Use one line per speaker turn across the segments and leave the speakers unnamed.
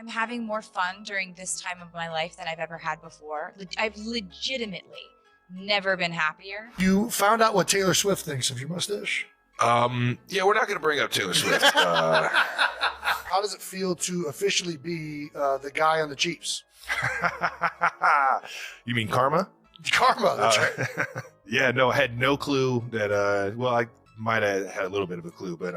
I'm having more fun during this time of my life than I've ever had before. I've legitimately never been happier.
You found out what Taylor Swift thinks of your mustache?
Yeah, we're not going to bring up Taylor Swift.
How does it feel to officially be the guy on the Chiefs?
You mean Karma?
Karma, that's right.
Yeah, no, I had no clue that, I might have had a little bit of a clue, but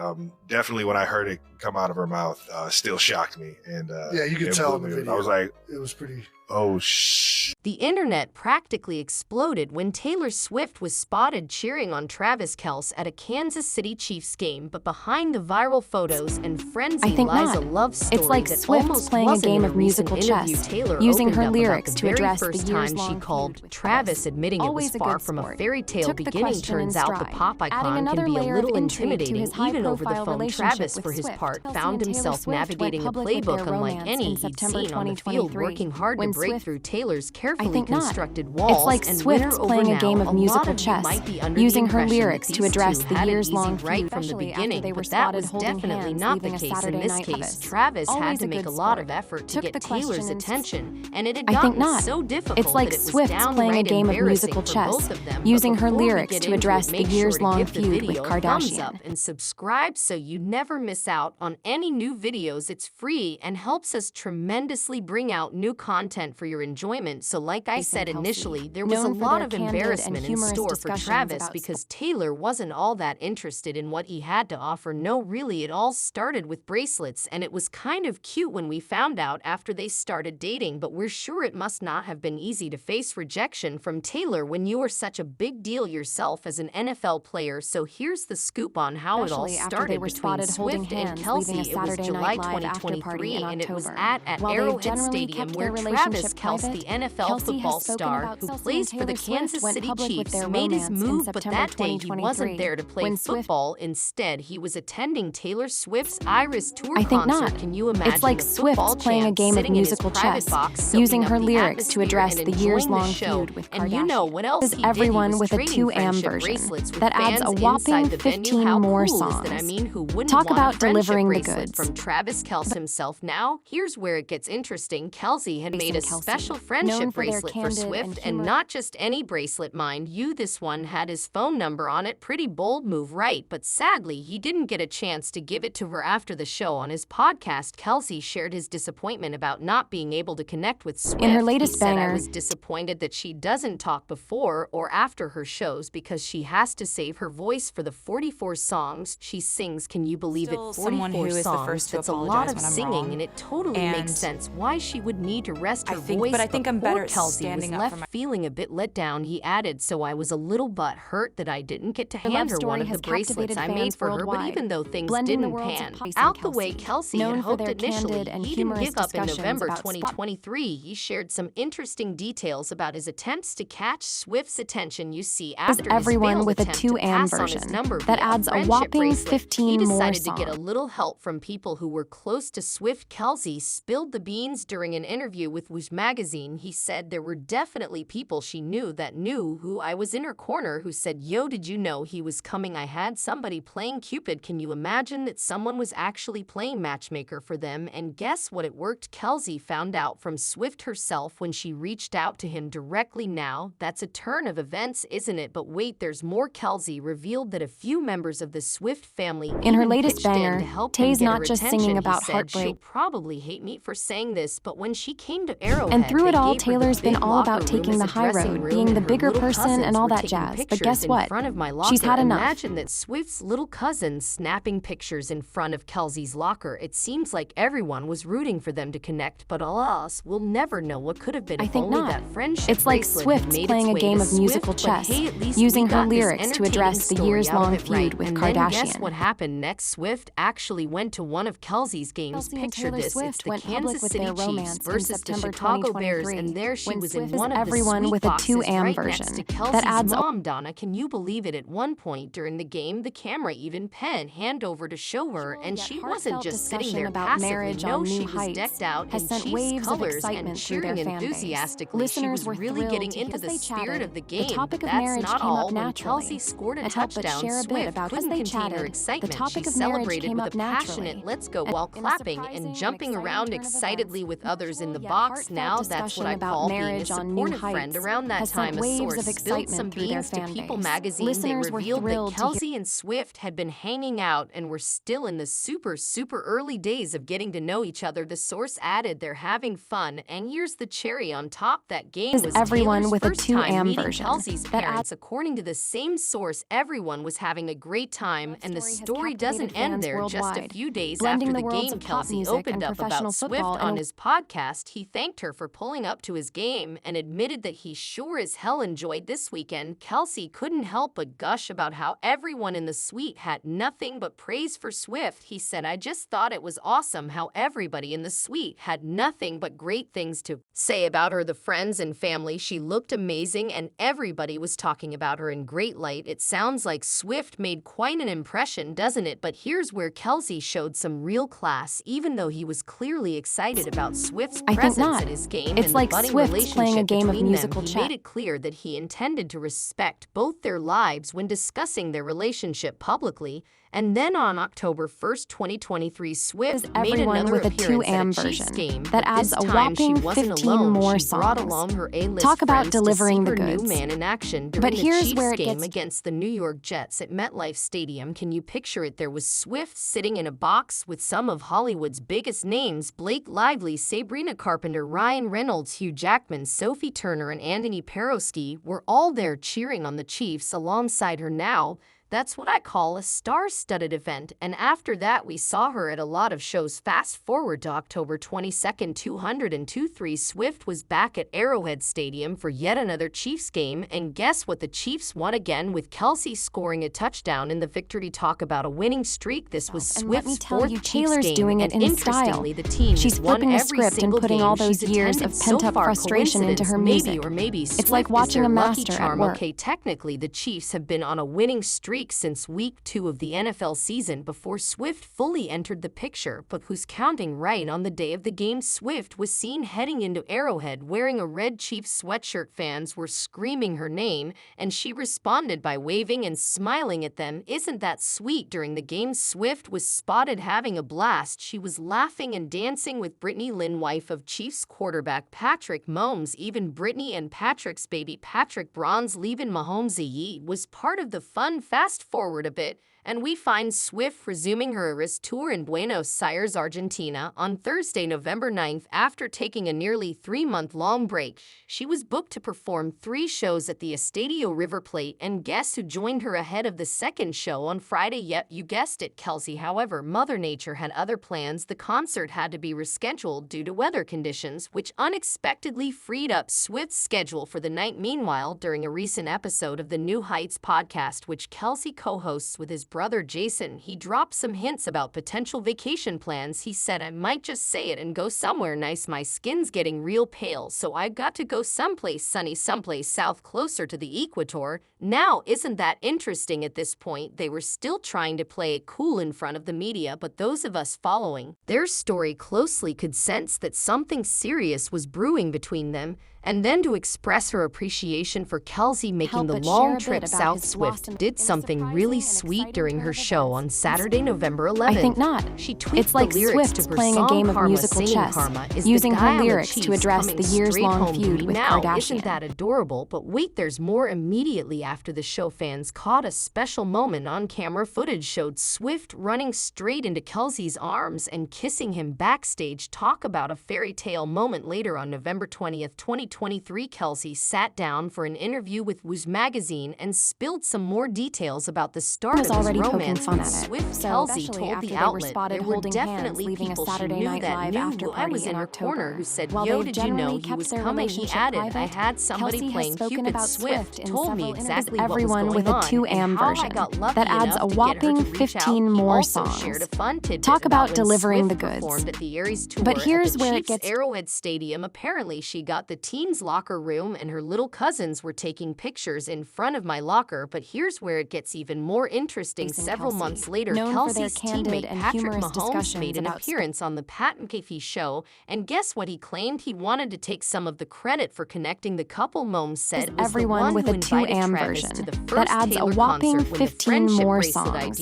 definitely when I heard it come out of her mouth, still shocked me. And
yeah, you could tell in the video.
I was like,
it was pretty...
Oh, shh.
The internet practically exploded when Taylor Swift was spotted cheering on Travis Kelce at a Kansas City Chiefs game, but behind the viral photos and frenzy lies a love story.
It's like
that
Swift
almost
playing a
wasn't
game
in
of musical
recent
chess,
Taylor
using
opened
her
up
lyrics
about
to
the
address
very
the
first time
years-long
she called
feud with
Travis,
Travis.
admitting it was
Always a
far
good
from a
sport.
fairy tale
Took the
beginning.
question in
Turns out the
stride,
pop
adding
icon can
another
be a
layer of
little
intrigue to
intimidating,
his
even over the
high-profile
phone.
relationship
Travis,
with
for his
Swift.
part,
Kelce
found
and Taylor
himself
Swift went
navigating a
public with
playbook
their
unlike
romance
any
in
he'd
September
seen on the field,
2023,
working hard to
when
break
Swift-
through Taylor's
I
carefully
think not.
constructed walls.
It's like
And
Swift
winner over
playing a
now,
game of
a lot
musical
of you
chess,
might be under
using
the
her
impression
lyrics
that
to
these
address
two
the
had it
years-long
easy right
feud,
from the
especially after
beginning,
they were
but that
spotted
was
holding
definitely
hands,
not the
leaving a
case. In
Saturday
this
Night
case,
Fevis.
Travis had
Always
to
a
make a
good
lot
sport.
of effort to
Took
get
the
Taylor's
question in-
attention, and it had
I think
gotten
not.
so difficult
It's like
that it was
Swift playing a
downright
game of
embarrassing
musical
for
chess,
both of them. But
using her
before we
lyrics
get
to
into
address
it,
the
make sure to
years-long
give the
feud with
video a thumbs
Kardashian.
up and subscribe so you never miss out on any new videos. It's free and helps us tremendously bring out new content for your enjoyment. So like I said initially, there was a
known for
lot
their
of
candid and
embarrassment in
humorous
store for
discussions
Travis
about
because Taylor wasn't all that interested in what he had to offer. No, really, it all started with bracelets, and it was kind of cute when we found out after they started dating, but we're sure it must not have been easy to face rejection from Taylor when you are such a big deal yourself as an NFL player. So here's the scoop on how it all
Especially after
started
they were
between
spotted holding
Swift and
hands,
Kelce.
leaving a
It was
Saturday
July
Night Live after party
2023,
in
and it was
October.
at
While they've
Arrowhead
generally
Stadium
kept
where
their
Travis
relationship
Kelce,
private,
the NFL
Kelce has
football
spoken
star
about
who
Kelce
plays
and
for the
Taylor Swift
Kansas
went
City
public with
Chiefs,
their
made his
romance in
move, but
September
that day he
2023,
wasn't there to play
when Swift-
football. Instead, he was attending Taylor Swift's Iris Tour
I think
concert.
not.
Can you imagine
It's like
the
Swift
football
playing a
champ
game of
sitting in his
musical
private
chess,
box, soaking
using
up
her
the
lyrics to
atmosphere
address
and
the
enjoying
years-long
show?
feud with
And you know
Kardashian.
what else
Is
he did? He
everyone
was
with a
trading
2am
friendship
version
bracelets with
that adds a
fans
whopping
inside the venue.
15
How
more
cool is
songs.
that? I mean, who wouldn't
Talk
want a
about
friendship
delivering the
bracelet
goods.
from Travis Kelce himself? Now, here's where it gets interesting. Kelce had made a
Kelce,
special
known
friendship
for their
bracelet for
candid
Swift,
and
and not just any bracelet, mind you. This one had his phone number on it. Pretty bold move, right? But sadly, he didn't get a chance to give it to her after the show. On his podcast, Kelce shared his disappointment about not being able to connect with Swift.
In her latest
He said, "I
banger,
was disappointed that she doesn't talk before or after her shows because she has to save her voice for the 44 songs she sings." Can you believe
Still
it?
someone
44
who is the
songs.
first to
That's a lot
apologize
of
when I'm
singing,
wrong.
and it totally
And
makes sense why she would need to rest her
I think-
voice.
but I think I'm
poor
better at
Kelce
standing
was
up
left
for my-
feeling a bit let down. He added, "So I was a little hurt that I didn't get to
Her
hand
love
her one
story
of the
has
bracelets
captivated
I made
fans
for her." But
worldwide,
even though things
blending the
didn't
worlds of
pan
Travis
out
and
the way
Kelce.
Kelce
Known
had
for
hoped
their
initially,
candid and
he didn't
humorous
give up in
discussions
November
about
2023. He shared some interesting details about his attempts to catch Swift's attention. You see, after his
everyone
failed
with a
attempt to
2am
pass on his
version
number
that
via
adds a
friendship
whopping
bracelet,
15
he
more
decided to get a
songs.
little help from people who were close to Swift. Kelce spilled the beans during an interview with Wish magazine. He said there were definitely people she knew that knew who I was in her corner who said, "Yo, did you know he was coming? I had somebody playing Cupid." Can you imagine that someone was actually playing matchmaker for them? And guess what? It worked. Kelce found out from Swift herself when she reached out to him directly. Now, that's a turn of events, isn't it? But wait, there's more. Kelce revealed that a few members of the Swift family
In her
even
latest
pitched in
banger,
to help
Tay's
him get
not
her
just
attention.
singing
He
about
said,
heartbreak.
"She'll probably hate me for saying this, but when she came to Arrowhead,
And through it
they
all,
gave her the
Taylor's been
big
all about
locker room
taking
as
the
a
high
dressing
road,
room,
being
and
the
her
bigger
little
person and
cousins
all
were
that
taking
jazz. But
pictures
guess
in
what?
front of my locker.
She's had enough.
Imagine that Swift's little cousin snapping pictures in front of Kelce's locker. It seems like everyone was rooting for them to connect, but alas, we'll never know what could have been
I
if
think
only
not.
that friendship
It's like
bracelet
Swift
had made
playing
its
a
way
game
to
of musical
Swift. But
chess,
hey, at least
using
we
her
got this
lyrics to address the
entertaining story out
years-long
of it right.
feud with
And then guess
Kardashian.
what happened next? Swift actually went to one of Kelce's games.
Kelce and
Picture
Taylor
this, it's
Swift
the
went public
Kansas
with
City
their
Chiefs
romance in
versus the
September
Chicago Bears,
2023,
and there she
when
was
Swift
in
is
one of the
everyone
sweet
with a
boxes
2am
right
version
next to
that
Kelce's
adds a-
mom, Donna. Can you believe it? At one point during the game, the camera even penned hand over to show her, and
Yet
she wasn't
heartfelt
just sitting
discussion
there
about
passively.
marriage
No,
on
she
new
was
heights
decked out
has
in
sent
Chiefs
waves of
colors and
excitement through their
cheering
fan base.
enthusiastically.
Listeners
she was
were
really
thrilled
getting
to
into
hear
the
as they
spirit
chatted.
of the
The
game.
topic
But
of
that's
marriage
not
came
all.
up
When
naturally.
Kelce scored a
It helped but
touchdown
share a bit
Swift
about
couldn't
as they
contain her
chatted.
excitement.
The topic
She
of marriage
celebrated
came
with
up
a passionate
naturally.
"let's go"
And
while
in a
clapping
surprising
and
and
jumping
exciting
around
turn of
excitedly
events,
with others in the
mutual
box.
yet
Now
heartfelt
that's what I
discussion about
call being a
marriage on New
supportive friend.
Heights
Around that
has sent
time, a
waves
source
of
spilled
excitement
some
through their
beans to
fan
People
base.
magazine.
Listeners
They
were
revealed that
thrilled to hear
Kelce and Swift had been hanging out and were still in the super early days of getting to know each other. The source added they're having fun, and here's the cherry on top. That game was
everyone
Taylor's
with a
first
2
time
am
meeting
version
Kelce's
that
parents. According to the same source, everyone was having a great time, and the story doesn't end there. Just a few days
blending
after
the
the
worlds
game,
of pop
Kelce
music
opened
and
up
professional
about Swift
football
on
in a
his podcast. He thanked her for pulling up to his game and admitted that he sure as hell enjoyed this weekend. Kelce couldn't help but gush about how everyone in the suite had nothing but praise for Swift. He said, "I just thought it was awesome how everybody in the suite had nothing but great things to say about her. The friends and family, she looked amazing, and everybody was talking about her in great light." It sounds like Swift made quite an impression, doesn't it? But here's where Kelce showed some real class. Even though he was clearly excited about Swift's
I think
presence
not.
at his game
It's
and
like
the budding
Swift's
relationship
playing a game of
between
musical
them, he
chess.
made it clear that he intended to respect both their lives when discussing their relationship publicly. And then on October 1st, 2023, Swift made
everyone
another
with a
appearance
2 am
at a Chiefs
version
game,
that
but
adds
this
a
time she
whopping
wasn't
15
alone.
more
She brought
songs.
along her A-list
Talk about
friends to
delivering
see
the
her
goods.
new man in action during
But
the
here's
Chiefs
where it
game
gets
against the New York Jets at MetLife Stadium. Can you picture it? There was Swift sitting in a box with some of Hollywood's biggest names: Blake Lively, Sabrina Carpenter, Ryan Reynolds, Hugh Jackman, Sophie Turner, and Anthony Perowski were all there cheering on the Chiefs alongside her. Now, that's what I call a star-studded event. And after that, we saw her at a lot of shows. Fast forward to October 22nd, 2023, Swift was back at Arrowhead Stadium for yet another Chiefs game. And guess what? The Chiefs won again, with Kelce scoring a touchdown in the victory. Talk about a winning streak. This was
And let me
Swift's
tell
fourth
you,
Chiefs
Taylor's
game,
doing it
and
in style.
interestingly, the team
She's
has won
flipping the
every
script and
single
putting
game
all those
she's
years
attended.
of pent-up
So far,
frustration into her
coincidence?
music.
Maybe
It's like
Swift is
watching
their
a
lucky
master at
charm.
work.
Okay, technically, the Chiefs have been on a winning streak since week 2 of the NFL season, before Swift fully entered the picture. But who's counting? Right on the day of the game, Swift was seen heading into Arrowhead wearing a red Chiefs sweatshirt. Fans were screaming her name, and she responded by waving and smiling at them. Isn't that sweet? During the game, Swift was spotted having a blast. She was laughing and dancing with Brittany Lynn, wife of Chiefs quarterback Patrick Mahomes. Even Brittany and Patrick's baby, Patrick Bronze Levin Mahomes, was part of the fun. Fast forward a bit, and we find Swift resuming her Eras tour in Buenos Aires, Argentina on Thursday, November 9th. After taking a nearly 3-month-long break, she was booked to perform 3 shows at the Estadio River Plate, and guess who joined her ahead of the second show on Friday? Yet, you guessed it, Kelce. However, Mother Nature had other plans. The concert had to be rescheduled due to weather conditions, which unexpectedly freed up Swift's schedule for the night. Meanwhile, during a recent episode of the New Heights podcast, which Kelce co-hosts with his brother Jason, he dropped some hints about potential vacation plans. He said, "I might just say it and go somewhere nice. My skin's getting real pale, so I've got to go someplace sunny, someplace south, closer to the equator." Now, isn't that interesting? At this point, they were still trying to play it cool in front of the media, but those of us following their story closely could sense that something serious was brewing between them. And then, to express her appreciation for Kelce making the long trip south, Swift did something really sweet during her show on Saturday, November 11th.
I think not.
She tweaked
It's like
the lyrics
Swift's
to her
playing a
song
game of
Karma,
musical
singing
chess,
Karma is
using
the
her
guy on the
lyrics to
Chiefs
address
coming
the years-long
straight home to
feud
me.
with
Now,
Kardashian.
isn't that adorable? But wait, there's more. Immediately after the show, fans caught a special moment on camera. Footage showed Swift running straight into Kelce's arms and kissing him backstage. Talk about a fairy tale moment. Later on November 20th, 2023, Kelce sat down for an interview with Woo's magazine and spilled some more details about the start
was
of his
already poking
romance
fun
with
at it.
Swift.
So,
Kelce
especially
told
after
the
they were
outlet
spotted
there were
holding hands,
definitely
leaving a
people she
Saturday
knew
Night
that
Live
knew
after
who I
party
was in
in
her
October.
corner who said,
While
"Yo,
they've
did you know
generally
he
kept
was
their
coming?" He
relationship
added,
private,
"I had somebody
Kelce has
playing
spoken
Cupid.
about
Swift
Swift in
told me
several interviews.
exactly what was
Everyone
going
with a
on
2
and
am
how I
version
got lucky
that adds
enough
a
to get her
whopping
to reach out."
15
He
more
also
songs.
shared a fun tidbit
Talk about
when
delivering
Swift
the goods.
performed at the Aries tour
But here's
at the
where it
Chiefs
gets
Arrowhead Stadium. Apparently, she got the team Bean's locker room and her little cousins were taking pictures in front of my locker, but here's where it gets even more interesting. Several months later, Kelce's teammate Patrick Mahomes made an appearance on the Pat McAfee show, and guess what he claimed? He wanted to take some of the credit for connecting the couple. Mahomes said was
everyone with a 2am version that adds a whopping 15 more songs.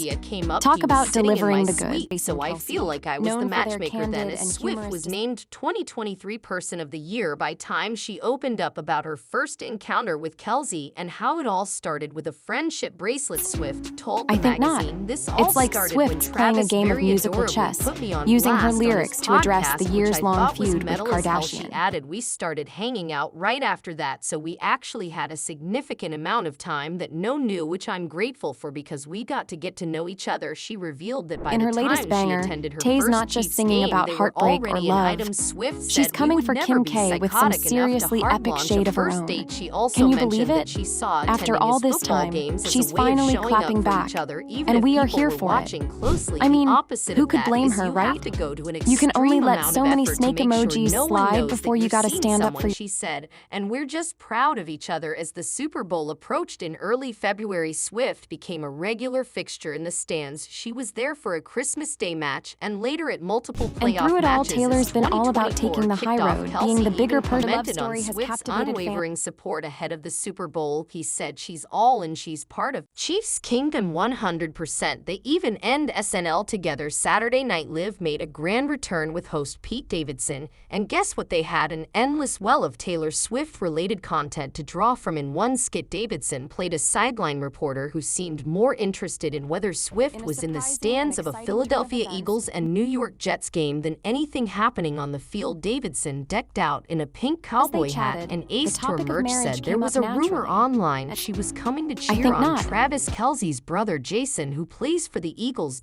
Talk about delivering the goods.
So I feel like I was the matchmaker then, as Swift was named 2023 Person of the Year by Time. She opened up about her first encounter with Kelce and how it all started with a friendship bracelet. Swift told the magazine, "This all
it's like
started
Swift
when
playing
Travis
a game of
very
musical
adorably
chess,
put me on
using her
blast
lyrics
on
to
his
address
podcast,
the
which I
years-long
thought was
feud with
metal as hell." She
Kardashian.
added, "We started hanging out right after that, so we actually had a significant amount of time that no knew, which I'm grateful for because we got to get to know each other." She revealed that by
in
the
her
time
latest banger,
she attended her
Tay's
first
not just
Chiefs
singing
game,
about
they were
heartbreak or
already an
love.
item. Swift
She's
said,
coming
"We
for
would
Kim
never be
K with some
psychotic enough to
seriously
hard
epic
launch
shade
a
of her
first
own.
date." She also
Can you
mentioned
believe
that
it?
she saw
After
attending
all
his
this
football
time,
games as
she's
a way of
finally
showing
clapping
up for
back.
each other, even
And
if
we are
people
here
were
for
watching
it.
closely.
I mean,
the opposite
who
of
could
that
blame
is
her,
you
right?
have to go to an
You can only
extreme
let
amount
so
of
many
effort to
snake
make sure
emojis
no one
slide
knows
before
that
you
you're
gotta
seeing
stand up
someone,
for
she said, and we're just proud of each other. As the Super Bowl approached in early February, Swift became a regular fixture in the stands. She was there for a Christmas Day match and later at multiple playoff
and through it all,
matches.
Taylor's been all about
2024
taking the high
kicked off.
road,
Kelce
being the bigger
even
person. Love
commented on
story has
Swift's
captivated
unwavering support ahead of the Super Bowl. He said she's all in, she's part of Chiefs Kingdom 100%. They even end SNL together Saturday night. Liv made a grand return with host Pete Davidson, and guess what? They had an endless well of Taylor Swift-related content to draw from. In one skit, Davidson played a sideline reporter who seemed more interested in whether Swift was in the stands of a Philadelphia Eagles and New York Jets game than anything happening on the field. Davidson, decked out in a pink cowboy hat and Ace Tour merch, said there was a rumor online she was coming to cheer on Travis Kelce's brother Jason, who plays for the Eagles.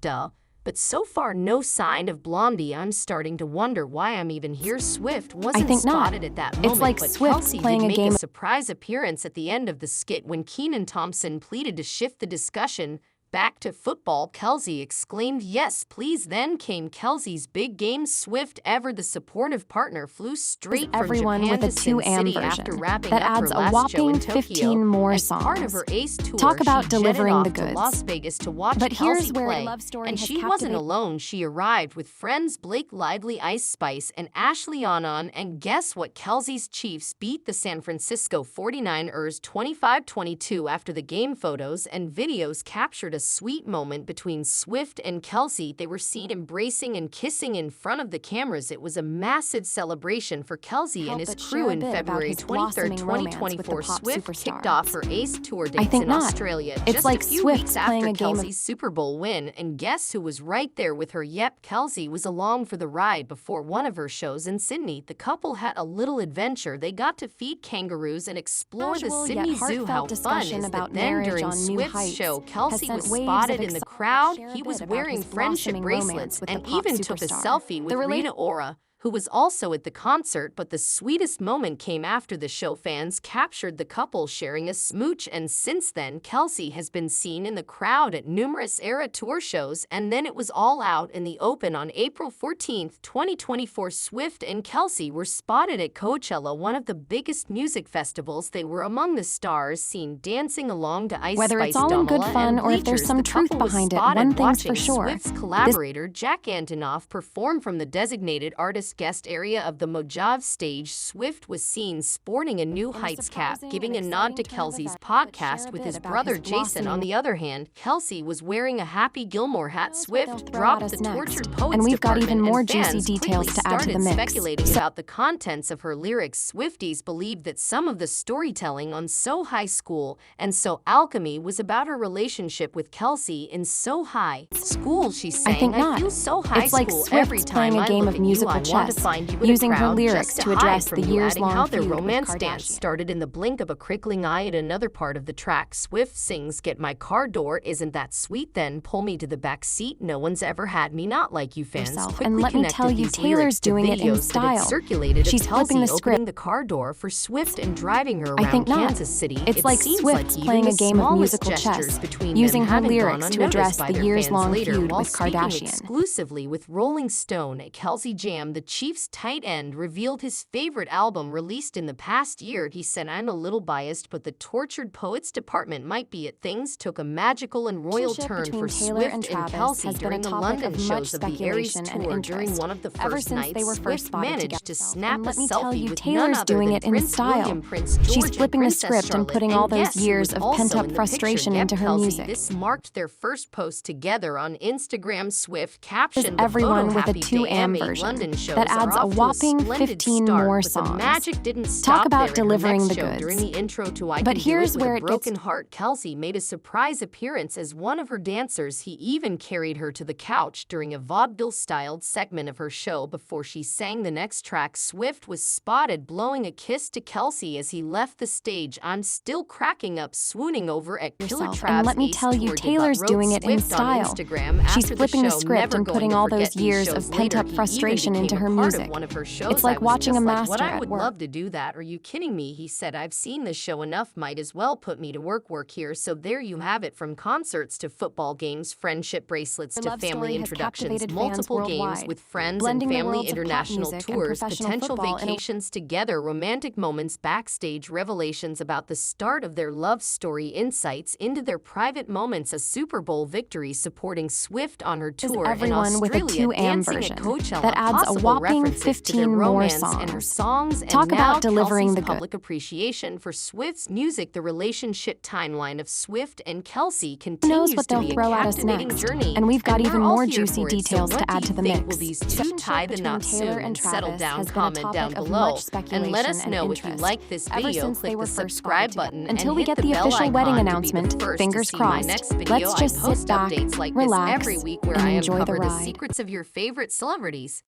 But so far, no sign of Blondie. I'm starting to wonder why I'm even here. Swift wasn't spotted at that moment,
like
but
Swift
Kelce
playing
did
a
make
game
a surprise appearance at the end of the skit when Kenan Thompson pleaded to shift the discussion back to football. Kelce exclaimed, "Yes, please." Then came Kelce's big game. Swift, ever the supportive partner, flew straight from
everyone
Japan
with a
to Sin
2am
City
version
after wrapping
that
up her
adds a
last show in
whopping
Tokyo.
15 more
As part of
songs.
her Ace tour,
Talk about
she
delivering
jetted
the
off to
goods.
Las Vegas to watch
But
Kelce
here's where
play.
love story
And
has
she wasn't
captivated.
alone. She arrived with friends Blake Lively, Ice Spice, and Ashley Onan. And guess what? Kelce's Chiefs beat the San Francisco 49ers 25-22 after the game. Photos and videos captured a sweet moment between Swift and Kelce. They were seen embracing and kissing in front of the cameras. It was a massive celebration for Kelce and his crew. In February 23rd, 2024, Swift kicked off her Ace Tour dates in Australia.
It's
just
like
a few
Swift
weeks
playing
after
a game of
Kelce's Super Bowl win, and guess who was right there with her? Yep, Kelce was along for the ride before one of her shows in Sydney. The couple had a little adventure. They got to feed kangaroos and explore the Sydney Zoo. How fun is that? Then during Swift's show, Kelce was spotted in the crowd. He was wearing friendship bracelets and even took a selfie with Rita Ora, who was also at the concert. But the sweetest moment came after the show. Fans captured the couple sharing a smooch, and since then, Kelce has been seen in the crowd at numerous Era Tour shows. And then it was all out in the open on April 14th, 2024. Swift and Kelce were spotted at Coachella, one of the biggest music festivals. They were among the stars seen dancing along to Ice
Whether
Spice,
it's all in good
Domala,
fun
and
or if there's
Bleachers,
some
the
truth
couple was
behind it,
spotted
one thing's for
watching
sure.
Swift's collaborator Jack Antonoff perform from the designated artist guest area of the Mojave stage. Swift was seen sporting a New Heights cap, giving a nod to Kelce's podcast with his brother Jason. On the other hand, Kelce was wearing a Happy Gilmore hat. Swift dropped the Tortured Poets
and we've got
Department,
even more
and
juicy
fans
details
quickly
to add to the
started
mix.
speculating about the contents of her lyrics. Swifties believed that some of the storytelling on So High School and So Alchemy was about her relationship with Kelce. In So High School, she sang,
I think not.
feel so high
It's like
school
Swift
every time
playing a
I
game
look
of
at
musical
you. I want to
chess,
find you in
using
a
her
crowd
lyrics
just
to
hide
address
from
the
you.
years-long
Adding how their
feud with
romance dance
Kardashian.
started in the blink of a crinkling eye. At another part of the track, Swift sings, "Get my car door, isn't that sweet? Then pull me to the back seat. No one's ever had me not like you." Fans quickly
And let me
connected
tell you,
these
Taylor's
lyrics to
doing it in
videos that had
style.
circulated
She's
of
flipping
Kelce
the script.
opening the car door for Swift and driving her
I
around
think not.
Kansas City.
It's
It
like
seems
Swift
even
playing
the
a game of
smallest
musical
gestures
chess,
between
using
them
her
haven't
lyrics
gone
to
unnoticed
address
by
the
their
years-long
fans later.
feud
While
with
speaking
Kardashian.
exclusively with Rolling Stone at Kelce Jam, the Chiefs tight end revealed his favorite album released in the past year. He said, "I'm a little biased, but the Tortured Poets department might be it. Things took a magical and royal turn for Swift and Kelce during the London shows of the Aries tour. During one of the first nights, Swift managed to snap a selfie with none other than Prince William, Prince George,
She's flipping the
and Princess
script and
Charlotte.
putting all those
Guess who
years
was
of
also
pent-up
in the
frustration
picture?
into her
Kelce.
music.
This marked their first post together on Instagram. Swift captioned
Is everyone
the photo,
with a
"Happy
2am
day, MA
version
London shows
that
are
adds a
off to
whopping
splendid
15
start,
more
but the
songs.
magic didn't
Talk
stop
about
there. In her
delivering
next
the
show,
goods.
during the intro to I
But
Can
here's
Do It
where
with
it
a Broken
gets
Heart, Kelce made a surprise appearance as one of her dancers. He even carried her to the couch during a vaudeville-styled segment of her show. Before she sang the next track, Swift was spotted blowing a kiss to Kelce as he left the stage. "I'm still cracking up, swooning over at Killer
yourself.
Trav's
And let me
Ace
tell you,
Tour debut,"
Taylor's
wrote
doing it in
Swift on
style.
Instagram
She's
after
flipping the
show.
script
"Never
and
going
putting
to
all
forget
those
these
years
shows
of
later.
pent-up
He even
frustration
became
into
a
her
part of
music.
one of her shows.
It's like
I was
watching a
just like,
master
what, I
at
would
work.
love to do that. Are you kidding me?" He said, "I've seen the show enough, might as well put me to work here." So there you have it. From concerts to football games, friendship bracelets
Her
to
love
family
story has
introductions,
captivated fans
multiple games
worldwide,
with friends and
blending the
family,
worlds of pop
international
music and
tours,
professional
potential
football in a
vacations together, romantic moments backstage, revelations about the start of their love story, insights into their private moments, a Super Bowl victory supporting Swift on her tour, and
everyone with a
Australia
2am
dancing
version
at Coachella,
that adds a
possible
whopping
references to their
15 more
romance and her songs, and
Talk
now
about delivering
Kelce's
the goods.
public appreciation for Swift's music. The relationship timeline of Swift and Kelce
Who
continues
knows what
to
they'll
be a
throw at us
captivating
next?
journey,
And we've got
and
even
we're all
more
here
juicy
for it. So
details
what
to
do
add
you
to the
think?
mix.
Will these
The
two
relationship
tie the
between
knot
Taylor
soon
and
and settle
Travis
down?
has been a
Comment down
topic of
below
much
and let us
speculation
know
and
if you
interest
like this
ever
video.
since they
Click
were
the
first
subscribe
spotted
button
together. Until
and
we
hit
get
the
the
bell
official
icon
wedding
to be the
announcement,
first
fingers
to see my
crossed.
next video.
Let's just
I post
sit back,
updates like
relax,
this every week where
and
I
enjoy the
uncover the
ride.
secrets of your favorite celebrities.